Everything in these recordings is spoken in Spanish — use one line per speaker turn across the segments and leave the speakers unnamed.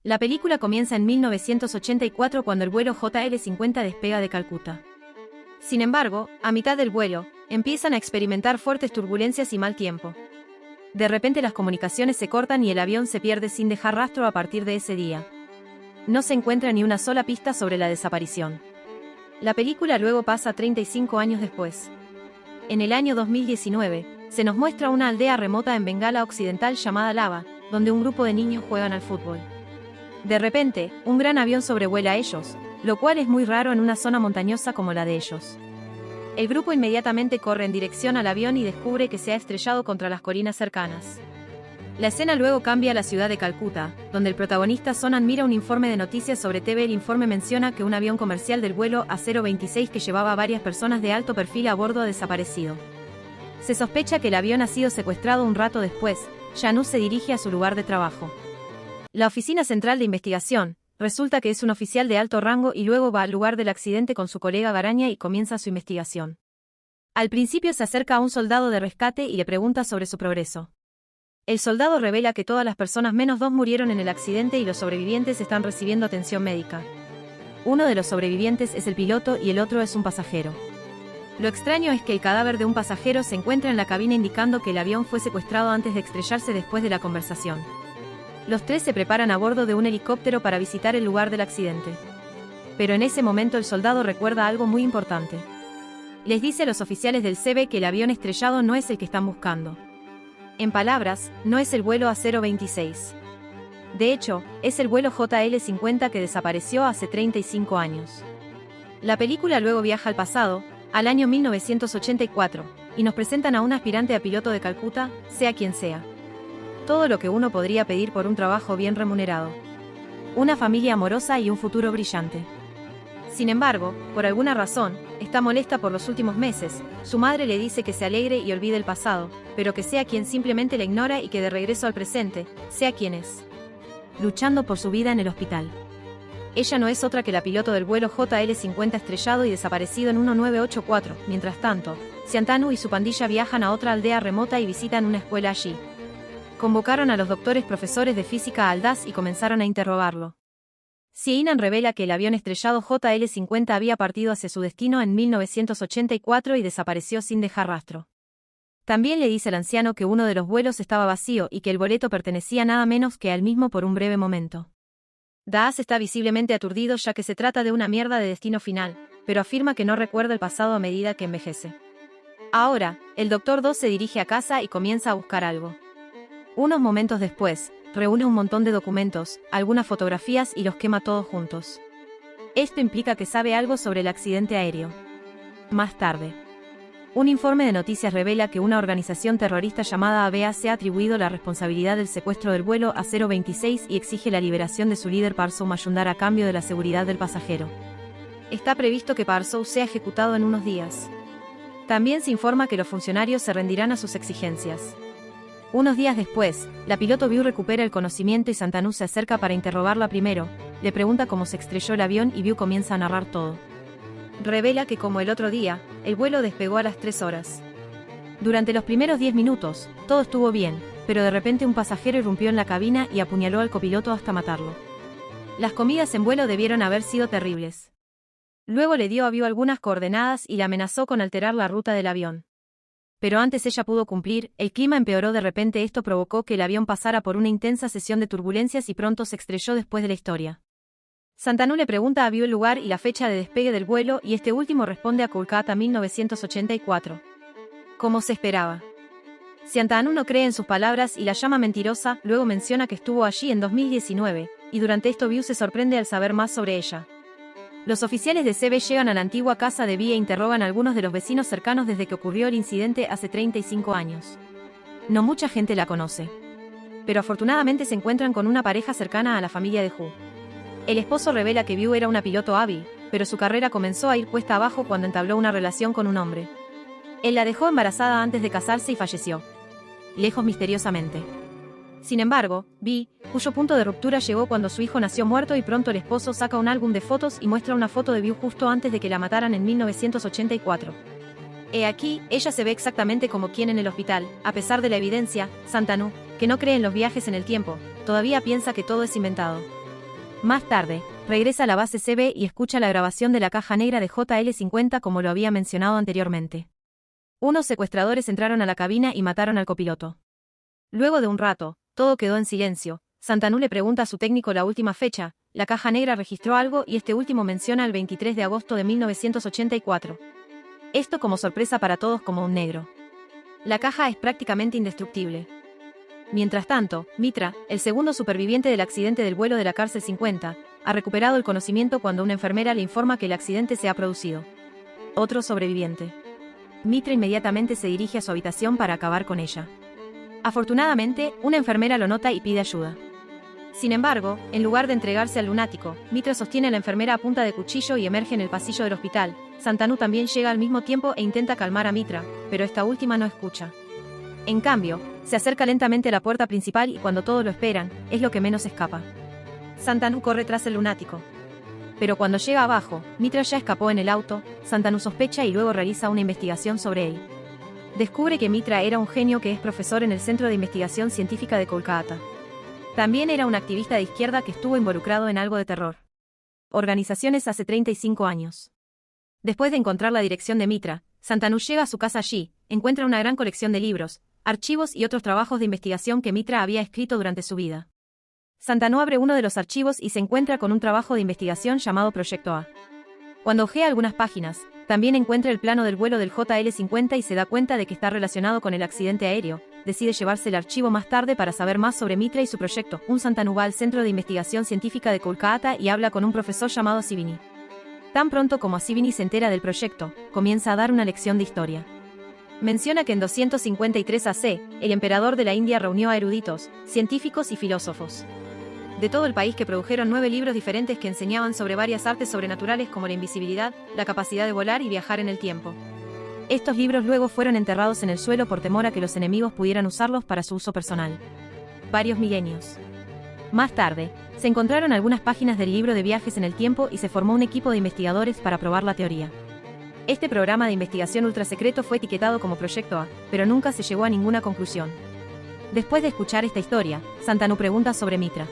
La película comienza en 1984 cuando el vuelo JL-50 despega de Calcuta. Sin embargo, a mitad del vuelo, empiezan a experimentar fuertes turbulencias y mal tiempo. De repente las comunicaciones se cortan y el avión se pierde sin dejar rastro a partir de ese día. No se encuentra ni una sola pista sobre la desaparición. La película luego pasa 35 años después. En el año 2019, se nos muestra una aldea remota en Bengala Occidental llamada Lava, donde un grupo de niños juegan al fútbol. De repente, un gran avión sobrevuela a ellos, lo cual es muy raro en una zona montañosa como la de ellos. El grupo inmediatamente corre en dirección al avión y descubre que se ha estrellado contra las colinas cercanas. La escena luego cambia a la ciudad de Calcuta, donde el protagonista Sonan mira un informe de noticias sobre TV. El informe menciona que un avión comercial del vuelo A026 que llevaba a varias personas de alto perfil a bordo ha desaparecido. Se sospecha que el avión ha sido secuestrado un rato después. Janus se dirige a su lugar de trabajo. La Oficina Central de Investigación resulta que es un oficial de alto rango y luego va al lugar del accidente con su colega Garaña y comienza su investigación. Al principio se acerca a un soldado de rescate y le pregunta sobre su progreso. El soldado revela que todas las personas menos 2 murieron en el accidente y los sobrevivientes están recibiendo atención médica. Uno de los sobrevivientes es el piloto y el otro es un pasajero. Lo extraño es que el cadáver de un pasajero se encuentra en la cabina indicando que el avión fue secuestrado antes de estrellarse después de la conversación. Los 3 se preparan a bordo de un helicóptero para visitar el lugar del accidente. Pero en ese momento el soldado recuerda algo muy importante. Les dice a los oficiales del CB que el avión estrellado no es el que están buscando. En palabras, no es el vuelo A026. De hecho, es el vuelo JL-50 que desapareció hace 35 años. La película luego viaja al pasado, al año 1984, y nos presentan a un aspirante a piloto de Calcuta, sea quien sea. Todo lo que uno podría pedir por un trabajo bien remunerado. Una familia amorosa y un futuro brillante. Sin embargo, por alguna razón, está molesta por los últimos meses. Su madre le dice que se alegre y olvide el pasado, pero que sea quien simplemente la ignora y que de regreso al presente, sea quien es. Luchando por su vida en el hospital. Ella no es otra que la piloto del vuelo JL-50 estrellado y desaparecido en 1984. Mientras tanto, Shantanu y su pandilla viajan a otra aldea remota y visitan una escuela allí. Convocaron a los doctores profesores de física a Aldaz y comenzaron a interrogarlo. Sieinan revela que el avión estrellado JL-50 había partido hacia su destino en 1984 y desapareció sin dejar rastro. También le dice al anciano que uno de los vuelos estaba vacío y que el boleto pertenecía nada menos que a él mismo por un breve momento. Daas está visiblemente aturdido ya que se trata de una mierda de destino final, pero afirma que no recuerda el pasado a medida que envejece. Ahora, el Dr. 2 se dirige a casa y comienza a buscar algo. Unos momentos después, reúne un montón de documentos, algunas fotografías y los quema todos juntos. Esto implica que sabe algo sobre el accidente aéreo. Más tarde, un informe de noticias revela que una organización terrorista llamada ABA se ha atribuido la responsabilidad del secuestro del vuelo A026 y exige la liberación de su líder Parsou Mayundar a cambio de la seguridad del pasajero. Está previsto que Parsou sea ejecutado en unos días. También se informa que los funcionarios se rendirán a sus exigencias. Unos días después, la piloto View recupera el conocimiento y Shantanu se acerca para interrogarla primero, le pregunta cómo se estrelló el avión y View comienza a narrar todo. Revela que como el otro día, el vuelo despegó a las 3 horas. Durante los primeros 10 minutos, todo estuvo bien, pero de repente un pasajero irrumpió en la cabina y apuñaló al copiloto hasta matarlo. Las comidas en vuelo debieron haber sido terribles. Luego le dio a View algunas coordenadas y la amenazó con alterar la ruta del avión. Pero antes ella pudo cumplir, el clima empeoró de repente. Esto provocó que el avión pasara por una intensa sesión de turbulencias y pronto se estrelló después de la historia. Shantanu le pregunta a View el lugar y la fecha de despegue del vuelo y este último responde a Kolkata 1984. Como se esperaba. Shantanu no cree en sus palabras y la llama mentirosa, luego menciona que estuvo allí en 2019, y durante esto View se sorprende al saber más sobre ella. Los oficiales de CB llegan a la antigua casa de Vi e interrogan a algunos de los vecinos cercanos desde que ocurrió el incidente hace 35 años. No mucha gente la conoce. Pero afortunadamente se encuentran con una pareja cercana a la familia de Hu. El esposo revela que View era una piloto hábil, pero su carrera comenzó a ir cuesta abajo cuando entabló una relación con un hombre. Él la dejó embarazada antes de casarse y falleció. Lejos misteriosamente. Sin embargo, Vi, cuyo punto de ruptura llegó cuando su hijo nació muerto y pronto el esposo saca un álbum de fotos y muestra una foto de View justo antes de que la mataran en 1984. He aquí, ella se ve exactamente como quien en el hospital, a pesar de la evidencia. Shantanu, que no cree en los viajes en el tiempo, todavía piensa que todo es inventado. Más tarde, regresa a la base CB y escucha la grabación de la caja negra de JL-50 como lo había mencionado anteriormente. Unos secuestradores entraron a la cabina y mataron al copiloto. Luego de un rato, todo quedó en silencio. Santanu le pregunta a su técnico la última fecha, la caja negra registró algo y este último menciona el 23 de agosto de 1984. Esto como sorpresa para todos como un negro. La caja es prácticamente indestructible. Mientras tanto, Mitra, el segundo superviviente del accidente del vuelo de la cárcel 50, ha recuperado el conocimiento cuando una enfermera le informa que el accidente se ha producido. Otro sobreviviente. Mitra inmediatamente se dirige a su habitación para acabar con ella. Afortunadamente, una enfermera lo nota y pide ayuda. Sin embargo, en lugar de entregarse al lunático, Mitra sostiene a la enfermera a punta de cuchillo y emerge en el pasillo del hospital. Santanu también llega al mismo tiempo e intenta calmar a Mitra, pero esta última no escucha. En cambio, se acerca lentamente a la puerta principal y cuando todos lo esperan, es lo que menos escapa. Santanu corre tras el lunático. Pero cuando llega abajo, Mitra ya escapó en el auto. Santanu sospecha y luego realiza una investigación sobre él. Descubre que Mitra era un genio que es profesor en el Centro de Investigación Científica de Kolkata. También era un activista de izquierda que estuvo involucrado en algo de terror. Organizaciones hace 35 años. Después de encontrar la dirección de Mitra, Santanu llega a su casa allí, encuentra una gran colección de libros, archivos y otros trabajos de investigación que Mitra había escrito durante su vida. Santanu abre uno de los archivos y se encuentra con un trabajo de investigación llamado Proyecto A. Cuando hojea algunas páginas, también encuentra el plano del vuelo del JL-50 y se da cuenta de que está relacionado con el accidente aéreo. Decide llevarse el archivo más tarde para saber más sobre Mitra y su proyecto. Santanu va al Centro de Investigación Científica de Kolkata y habla con un profesor llamado Sivini. Tan pronto como Sivini se entera del proyecto, comienza a dar una lección de historia. Menciona que en 253 AC, el emperador de la India reunió a eruditos, científicos y filósofos de todo el país que produjeron 9 libros diferentes que enseñaban sobre varias artes sobrenaturales como la invisibilidad, la capacidad de volar y viajar en el tiempo. Estos libros luego fueron enterrados en el suelo por temor a que los enemigos pudieran usarlos para su uso personal. Varios milenios más tarde, se encontraron algunas páginas del libro de viajes en el tiempo y se formó un equipo de investigadores para probar la teoría. Este programa de investigación ultrasecreto fue etiquetado como Proyecto A, pero nunca se llegó a ninguna conclusión. Después de escuchar esta historia, Santanu pregunta sobre Mitra.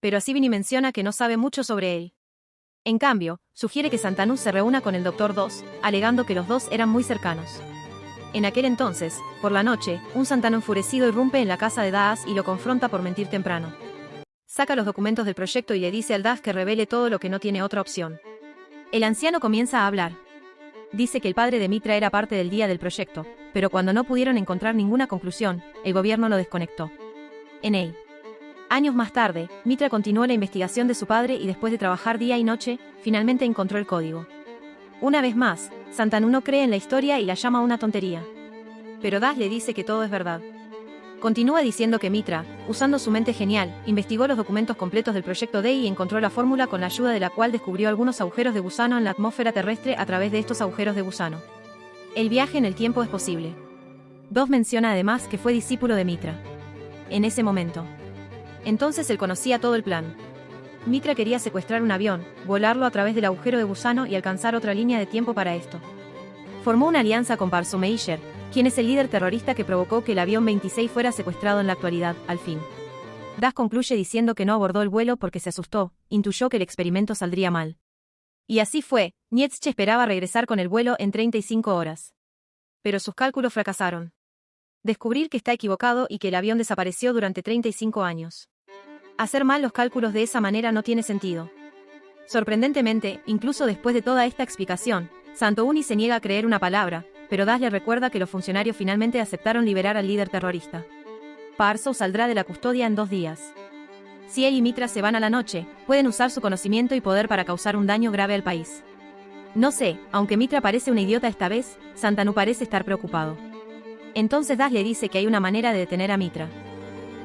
Pero Sivini menciona que no sabe mucho sobre él. En cambio, sugiere que Santanu se reúna con el Dr. Dos, alegando que los dos eran muy cercanos. En aquel entonces, por la noche, un Santanu enfurecido irrumpe en la casa de Das y lo confronta por mentir temprano. Saca los documentos del proyecto y le dice al Das que revele todo lo que no tiene otra opción. El anciano comienza a hablar. Dice que el padre de Mitra era parte del día del proyecto, pero cuando no pudieron encontrar ninguna conclusión, el gobierno lo desconectó. En él. Años más tarde, Mitra continuó la investigación de su padre y después de trabajar día y noche, finalmente encontró el código. Una vez más, Santanu no cree en la historia y la llama una tontería. Pero Das le dice que todo es verdad. Continúa diciendo que Mitra, usando su mente genial, investigó los documentos completos del proyecto D y encontró la fórmula con la ayuda de la cual descubrió algunos agujeros de gusano en la atmósfera terrestre a través de estos agujeros de gusano. El viaje en el tiempo es posible. Dos menciona además que fue discípulo de Mitra. En ese momento. Entonces él conocía todo el plan. Mitra quería secuestrar un avión, volarlo a través del agujero de gusano y alcanzar otra línea de tiempo para esto. Formó una alianza con Parso Meisher, quien es el líder terrorista que provocó que el avión 26 fuera secuestrado en la actualidad, al fin. Das concluye diciendo que no abordó el vuelo porque se asustó, intuyó que el experimento saldría mal. Y así fue, Nietzsche esperaba regresar con el vuelo en 35 horas. Pero sus cálculos fracasaron. Descubrir que está equivocado y que el avión desapareció durante 35 años. Hacer mal los cálculos de esa manera no tiene sentido. Sorprendentemente, incluso después de toda esta explicación, Santanu se niega a creer una palabra, pero Das le recuerda que los funcionarios finalmente aceptaron liberar al líder terrorista. Parso saldrá de la custodia en 2 días. Si él y Mitra se van a la noche, pueden usar su conocimiento y poder para causar un daño grave al país. No sé, aunque Mitra parece un idiota esta vez, Santanu parece estar preocupado. Entonces Das le dice que hay una manera de detener a Mitra.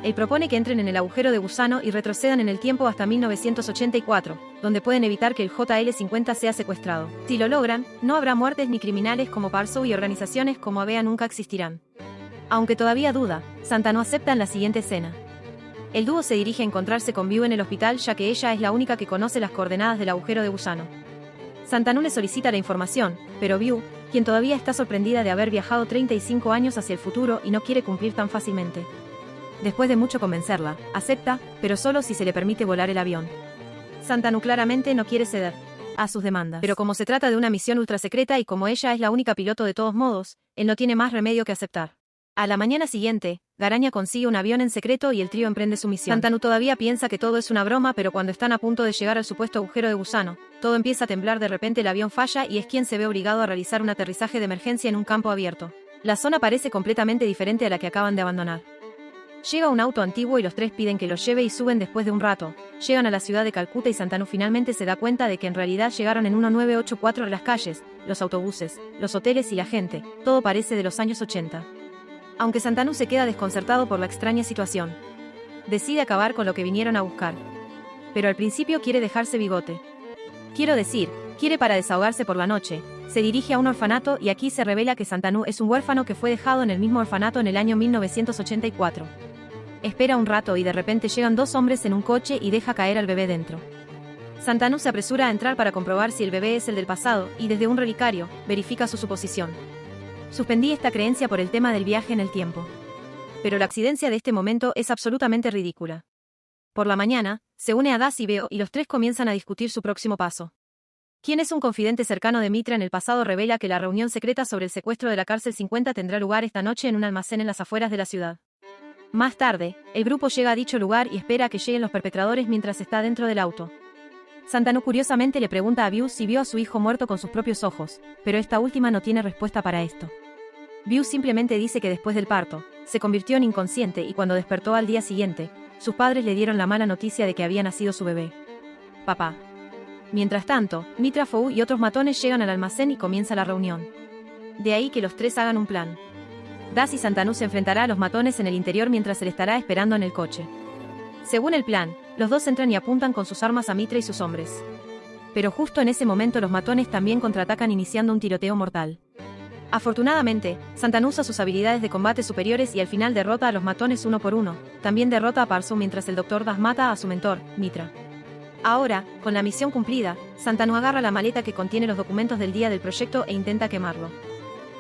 Él propone que entren en el agujero de gusano y retrocedan en el tiempo hasta 1984, donde pueden evitar que el JL-50 sea secuestrado. Si lo logran, no habrá muertes ni criminales como Parso y organizaciones como ABEA nunca existirán. Aunque todavía duda, Santanu acepta en la siguiente escena. El dúo se dirige a encontrarse con View en el hospital ya que ella es la única que conoce las coordenadas del agujero de gusano. Santanu le solicita la información, pero View, quien todavía está sorprendida de haber viajado 35 años hacia el futuro y no quiere cumplir tan fácilmente. Después de mucho convencerla, acepta, pero solo si se le permite volar el avión. Santanu claramente no quiere ceder a sus demandas. Pero como se trata de una misión ultra secreta y como ella es la única piloto de todos modos, él no tiene más remedio que aceptar. A la mañana siguiente, Garanya consigue un avión en secreto y el trío emprende su misión. Santanu todavía piensa que todo es una broma, pero cuando están a punto de llegar al supuesto agujero de gusano, todo empieza a temblar. De repente el avión falla y es quien se ve obligado a realizar un aterrizaje de emergencia en un campo abierto. La zona parece completamente diferente a la que acaban de abandonar. Llega un auto antiguo y los tres piden que los lleve y suben. Después de un rato. Llegan a la ciudad de Calcuta y Santanu finalmente se da cuenta de que en realidad llegaron en 1984. Las calles, los autobuses, los hoteles y la gente, todo parece de los años 80. Aunque Santanu se queda desconcertado por la extraña situación. Decide acabar con lo que vinieron a buscar. Pero al principio quiere dejarse bigote. Quiero decir, quiere para desahogarse por la noche. Se dirige a un orfanato y aquí se revela que Santanu es un huérfano que fue dejado en el mismo orfanato en el año 1984. Espera un rato y de repente llegan dos hombres en un coche y deja caer al bebé dentro. Santanu se apresura a entrar para comprobar si el bebé es el del pasado y desde un relicario, verifica su suposición. Suspendí esta creencia por el tema del viaje en el tiempo. Pero la accidencia de este momento es absolutamente ridícula. Por la mañana, se une a Das y Beo y los tres comienzan a discutir su próximo paso. Quien es un confidente cercano de Mitra en el pasado revela que la reunión secreta sobre el secuestro de la cárcel 50 tendrá lugar esta noche en un almacén en las afueras de la ciudad. Más tarde, el grupo llega a dicho lugar y espera a que lleguen los perpetradores mientras está dentro del auto. Santanu curiosamente le pregunta a View si vio a su hijo muerto con sus propios ojos, pero esta última no tiene respuesta para esto. View simplemente dice que después del parto, se convirtió en inconsciente y cuando despertó al día siguiente, sus padres le dieron la mala noticia de que había nacido su bebé. Papá. Mientras tanto, Mitra Fou y otros matones llegan al almacén y comienza la reunión. De ahí que los tres hagan un plan. Das y Santanu se enfrentará a los matones en el interior mientras él estará esperando en el coche. Según el plan, los dos entran y apuntan con sus armas a Mitra y sus hombres. Pero justo en ese momento los matones también contraatacan iniciando un tiroteo mortal. Afortunadamente, Santanu usa sus habilidades de combate superiores y al final derrota a los matones uno por uno. También derrota a Parsu mientras el Dr. Das mata a su mentor, Mitra. Ahora, con la misión cumplida, Santanu agarra la maleta que contiene los documentos del día del proyecto e intenta quemarlo.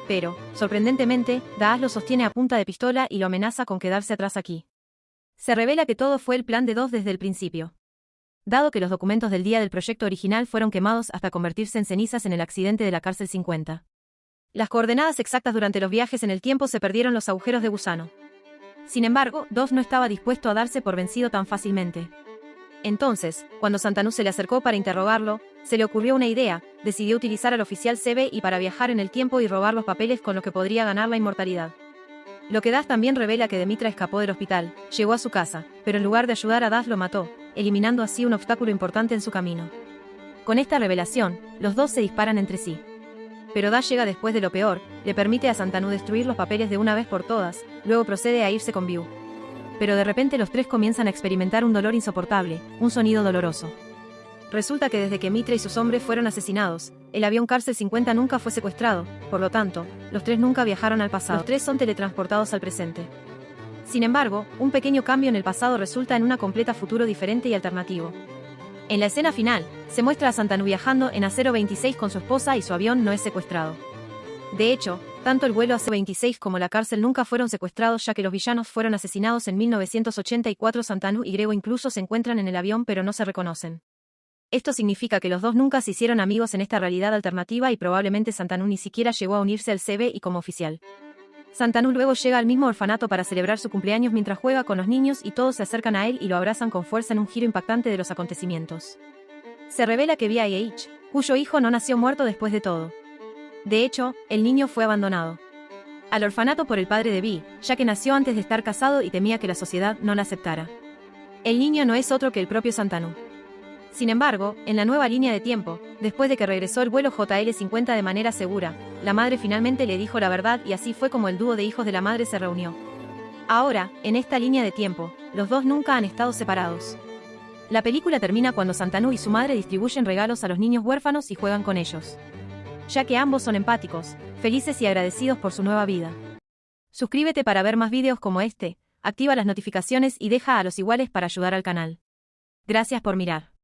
Pero, sorprendentemente, Das lo sostiene a punta de pistola y lo amenaza con quedarse atrás aquí. Se revela que todo fue el plan de Dos desde el principio. Dado que los documentos del día del proyecto original fueron quemados hasta convertirse en cenizas en el accidente de la cárcel 50. Las coordenadas exactas durante los viajes en el tiempo se perdieron los agujeros de gusano. Sin embargo, Dos no estaba dispuesto a darse por vencido tan fácilmente. Entonces, cuando Santanu se le acercó para interrogarlo, se le ocurrió una idea. Decidió utilizar al oficial CB y para viajar en el tiempo y robar los papeles con los que podría ganar la inmortalidad. Lo que Das también revela que Mitra escapó del hospital, llegó a su casa, pero en lugar de ayudar a Das lo mató, eliminando así un obstáculo importante en su camino. Con esta revelación, los dos se disparan entre sí. Pero Das llega después de lo peor, le permite a Santanu destruir los papeles de una vez por todas, luego procede a irse con View. Pero de repente los tres comienzan a experimentar un dolor insoportable, un sonido doloroso. Resulta que desde que Mitra y sus hombres fueron asesinados, el avión Cárcel 50 nunca fue secuestrado, por lo tanto, los tres nunca viajaron al pasado. Los tres son teletransportados al presente. Sin embargo, un pequeño cambio en el pasado resulta en una completa futuro diferente y alternativo. En la escena final, se muestra a Santanu viajando en A026 con su esposa y su avión no es secuestrado. De hecho, tanto el vuelo AC-26 como la cárcel nunca fueron secuestrados ya que los villanos fueron asesinados en 1984. Santanu y Grego incluso se encuentran en el avión pero no se reconocen. Esto significa que los dos nunca se hicieron amigos en esta realidad alternativa y probablemente Santanu ni siquiera llegó a unirse al CB y como oficial. Santanu luego llega al mismo orfanato para celebrar su cumpleaños mientras juega con los niños y todos se acercan a él y lo abrazan con fuerza en un giro impactante de los acontecimientos. Se revela que VIH, cuyo hijo no nació muerto después de todo. De hecho, el niño fue abandonado al orfanato por el padre de Vi, ya que nació antes de estar casado y temía que la sociedad no la aceptara. El niño no es otro que el propio Santanu. Sin embargo, en la nueva línea de tiempo, después de que regresó el vuelo JL-50 de manera segura, la madre finalmente le dijo la verdad y así fue como el dúo de hijos de la madre se reunió. Ahora, en esta línea de tiempo, los dos nunca han estado separados. La película termina cuando Santanu y su madre distribuyen regalos a los niños huérfanos y juegan con ellos, ya que ambos son empáticos, felices y agradecidos por su nueva vida. Suscríbete para ver más videos como este, activa las notificaciones y deja a los iguales para ayudar al canal. Gracias por mirar.